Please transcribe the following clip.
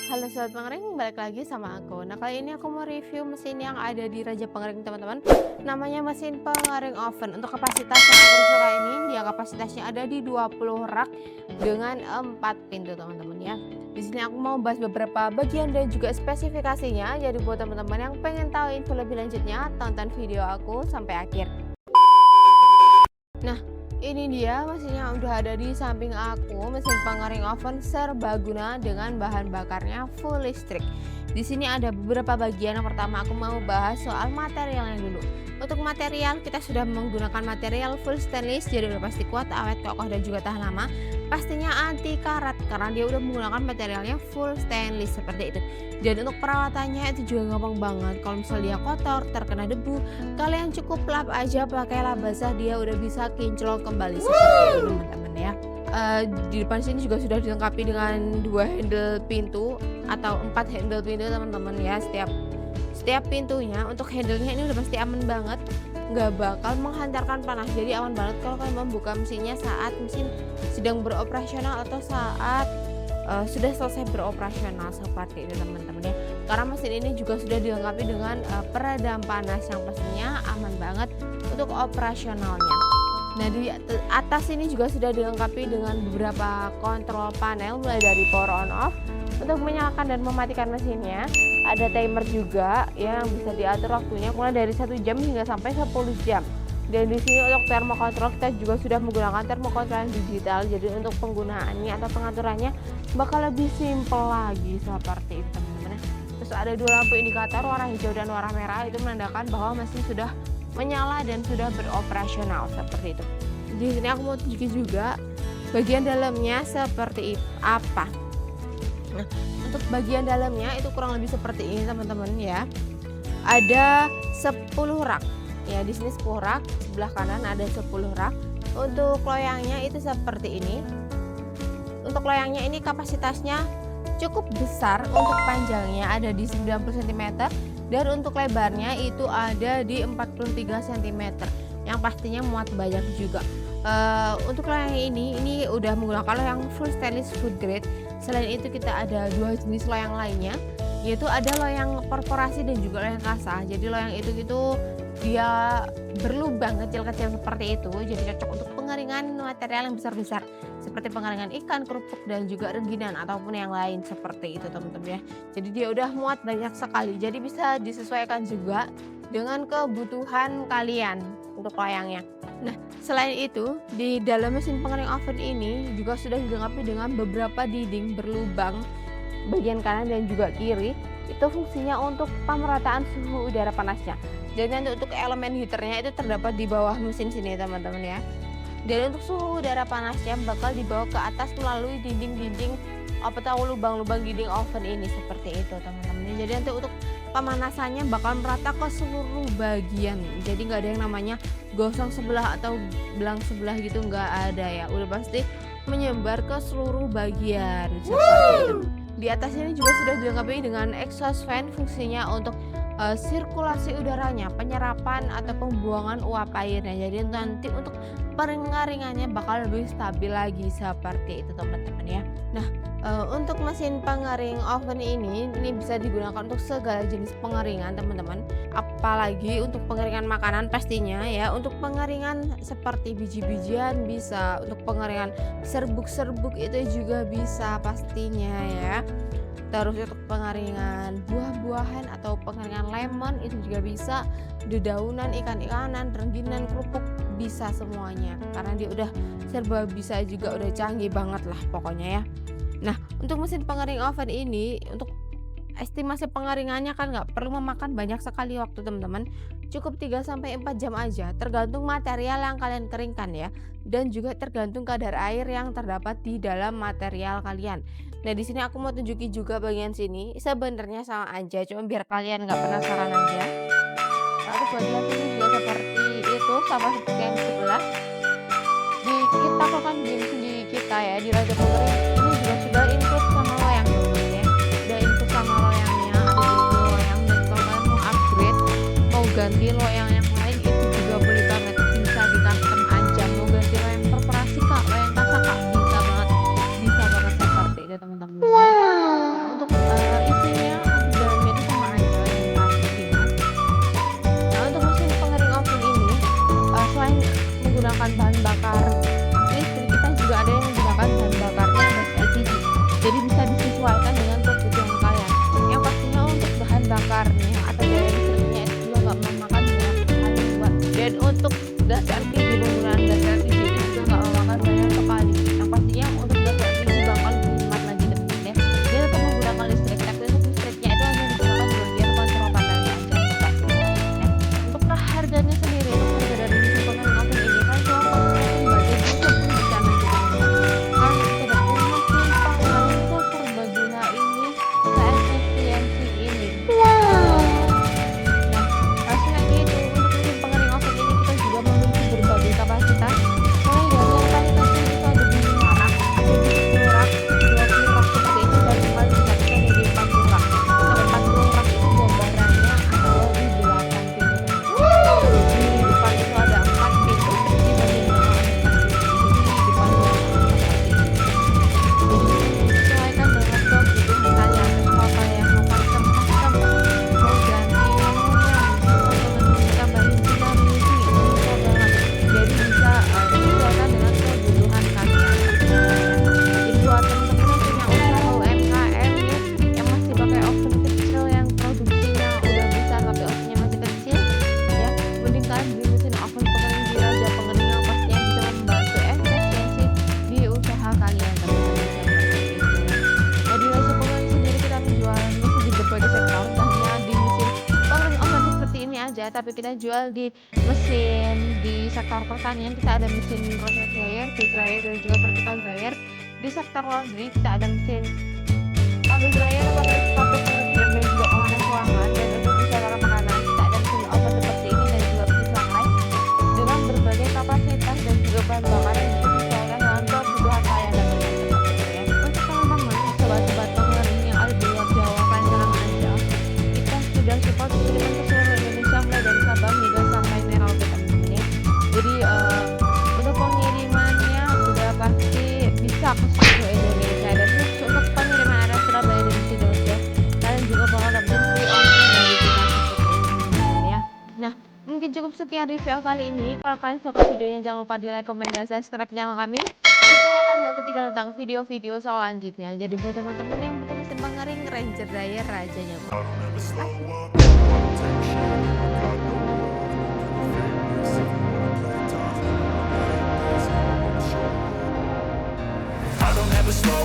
Halo Sobat Pengering, balik lagi sama aku. Nah, kali ini aku mau review mesin yang ada di Raja Pengering, teman-teman. Namanya mesin pengering oven. Untuk kapasitas yang aku suka ini, dia kapasitasnya ada di 20 rak dengan 4 pintu, teman-teman ya. Di sini aku mau bahas beberapa bagian dan juga spesifikasinya. Jadi buat teman-teman yang pengen tahu info lebih lanjutnya, tonton video aku sampai akhir. Nah, ini dia mesinnya udah ada di samping aku, mesin pengering oven serbaguna dengan bahan bakarnya full listrik. Di sini ada beberapa bagian. Yang pertama aku mau bahas soal materialnya dulu. Untuk material kita sudah menggunakan material full stainless, jadi udah pasti kuat, awet, kokoh dan juga tahan lama. Pastinya anti karat karena dia udah menggunakan materialnya full stainless seperti itu. Dan untuk perawatannya itu juga gampang banget. Kalau misalnya dia kotor, terkena debu, kalian cukup lap aja pakai lap basah, dia udah bisa kinclong kembali seperti itu teman-teman ya. Di depan sini juga sudah dilengkapi dengan 2 handle pintu atau 4 handle pintu teman-teman ya. Setiap pintunya untuk handlenya ini udah pasti aman banget, nggak bakal menghantarkan panas. Jadi aman banget kalau kalian membuka mesinnya saat mesin sedang beroperasional atau saat sudah selesai beroperasional seperti itu teman-teman ya. Karena mesin ini juga sudah dilengkapi dengan peredam panas yang pastinya aman banget untuk operasionalnya. Nah, di atas ini juga sudah dilengkapi dengan beberapa kontrol panel mulai dari power on off untuk menyalakan dan mematikan mesinnya. Ada timer juga yang bisa diatur waktunya mulai dari 1 jam hingga sampai 10 jam. Dan di sini untuk thermocontrol kita juga sudah menggunakan thermocontrol yang digital. Jadi untuk penggunaannya atau pengaturannya bakal lebih simple lagi seperti itu teman-teman. Terus ada 2 lampu indikator warna hijau dan warna merah, itu menandakan bahwa mesin sudah menyala dan sudah beroperasional seperti itu. Di sini aku mau tunjukin juga bagian dalamnya seperti apa. Nah, untuk bagian dalamnya itu kurang lebih seperti ini teman-teman ya. Ada 10 rak. Ya, di sini 10 rak, sebelah kanan ada 10 rak. Untuk loyangnya itu seperti ini. Untuk loyangnya ini kapasitasnya cukup besar, untuk panjangnya ada di 90 cm dan untuk lebarnya itu ada di 43 cm yang pastinya muat banyak juga. Untuk loyang ini udah menggunakan loyang full stainless food grade. Selain itu kita ada 2 jenis loyang lainnya, yaitu ada loyang perforasi dan juga loyang kasa. Jadi loyang itu dia berlubang kecil-kecil seperti itu, jadi cocok untuk pengeringan material yang besar-besar seperti pengeringan ikan, kerupuk dan juga rengginang ataupun yang lain seperti itu teman-teman ya. Jadi dia udah muat banyak sekali, jadi bisa disesuaikan juga dengan kebutuhan kalian untuk loyangnya. Nah, selain itu di dalam mesin pengering oven ini juga sudah dilengkapi dengan beberapa dinding berlubang bagian kanan dan juga kiri. Itu fungsinya untuk pemerataan suhu udara panasnya. Jadi nanti untuk elemen heaternya itu terdapat di bawah mesin sini teman-teman ya. Dan untuk suhu udara panasnya bakal dibawa ke atas melalui dinding-dinding atau lubang-lubang dinding oven ini seperti itu teman-teman. Jadi nanti untuk pemanasannya bakal merata ke seluruh bagian. Jadi nggak ada yang namanya gosong sebelah atau belang sebelah gitu, nggak ada ya. Udah pasti menyebar ke seluruh bagian seperti itu. Di atas ini juga sudah dilengkapi dengan exhaust fan, fungsinya untuk sirkulasi udaranya, penyerapan atau pembuangan uap airnya. Jadi nanti untuk pengeringannya bakal lebih stabil lagi seperti itu teman-teman ya. Nah, untuk mesin pengering oven ini bisa digunakan untuk segala jenis pengeringan teman-teman. Apalagi untuk pengeringan makanan pastinya ya. Untuk pengeringan seperti biji-bijian bisa, untuk pengeringan serbuk-serbuk itu juga bisa pastinya ya. Terus untuk pengeringan buah-buahan atau pengeringan lemon itu juga bisa, dedaunan, ikan-ikanan, rengginang, kerupuk bisa semuanya karena dia udah serba bisa juga, udah canggih banget lah pokoknya ya. Nah, untuk mesin pengering oven ini untuk estimasi pengeringannya kan nggak perlu memakan banyak sekali waktu teman-teman, cukup 3-4 jam aja tergantung material yang kalian keringkan ya, dan juga tergantung kadar air yang terdapat di dalam material kalian. Nah, di sini aku mau tunjukin juga bagian sini, sebenarnya sama aja, cuma biar kalian nggak penasaran aja. Nah, untuk bagian sini juga seperti itu, sama seperti yang sebelah. Di kita kan di kita ya di Raja Pengering ini juga sudah include sama loyang ya, udah include sama loyangnya, ada juga loyang. Dan kalau kalian mau upgrade, mau ganti loyang yang lain itu juga boleh banget, bisa di custom aja. Mau ganti loyang perforasi kak, loyang kasa kak, bisa banget seperti itu teman-teman. Untuk menggunakan bahan bakar listrik, kita juga ada yang menggunakan bahan bakarnya gas LPG. Jadi bisa disesuaikan dengan kebutuhan kalian. Yang pastinya untuk bahan bakarnya atau daya listriknya itu juga nggak memakan banyak sekali buat. Dan untuk gas LPG, penggunaan gas LPG itu juga nggak memakan banyak sekali. Yang pastinya untuk gas LPG bakal lebih hemat lagi teman-teman ya. Dia tetap menggunakan listrik, tapi untuk listriknya itu hanya digunakan di bagian kontrol panelnya aja untuk pastinya. Untuk harganya sendiri, untuk harga dari mesin pengering oven ini kan cuma pakai budget 10 juta nanti teman-teman. Kalian bisa dapetin mesin pengering serbaguna ini se-efisiensi ini. Nah, selain itu untuk mesin pengering oven ini kita juga memiliki berbagai kapasitas. Mulai dari yang paling kecil itu ada di 5 rak, ada di 10 rak, 20 rak seperti itu, dan yang paling besar itu ada di 40 rak. Sampai 40 rak itu gambarannya ada di 8 pintu. Di depan itu ada 4 pintu, di bagian belakang ada 4 pintu. Jadi di depannya ada 4 pintu. Jadi menyesuaikan dengan kebutuhan kalian. Mau kalian mau custom, mau ganti menunya, mau tambahin sinar misi, bisa banget. Jadi bisa menyesuaikan dengan kebutuhan kalian. Jadi buat teman-teman yang punya usaha UMKM nih, yang masih pakai oven kecil yang produksinya udah besar tapi ovennya masih kecil, ya mending kalian beli mesin oven pengering di Raja Pengering yang pastinya bisa membantu efisiensi di usaha kalian teman-teman seperti itu. Nah, di Raja Pengering sendiri kita menjual mesin di berbagai sektor, tak hanya di mesin pengering oven seperti ini aja, tapi kita jual di mesin di sektor pertanian. Kita ada mesin proses dryer, deep dryer, dan juga vertical dryer. Di sektor laundry kita ada mesin tumble dryer, sepatu pengerjaan, dan juga pemanas ruangan. Dan untuk di sektor makanan kita ada mesin oven seperti ini dan juga mesin sangrai dengan berbagai kapasitas dan juga bahan bakar yang bisa disesuaikan dengan kebutuhan kalian teman-teman seperti itu ya. Untuk teman-teman sobat-sobat pengering yang ada di luar Jawa, kalian tenang aja, kita sudah support pengiriman ke seluruh Indonesia mulai dari Sabang hingga sampai Merauke teman-teman ya. Jadi untuk pengirimannya udah pasti bisa ke seluruh Indonesia. Dan khusus untuk pengiriman area Surabaya dan Sidoarjo, kalian juga bakal dapetin free ongkir dari kita seperti ini teman-teman ya. Nah, mungkin cukup sekian review kali ini. Kalau kalian suka videonya, jangan lupa di like, komen, dan subscribe channel kami. Kita akan ketika tentang video-video selanjutnya. Jadi buat teman-teman yang butuh mesin pengering Ranger Dryer rajanya. I don't ever slow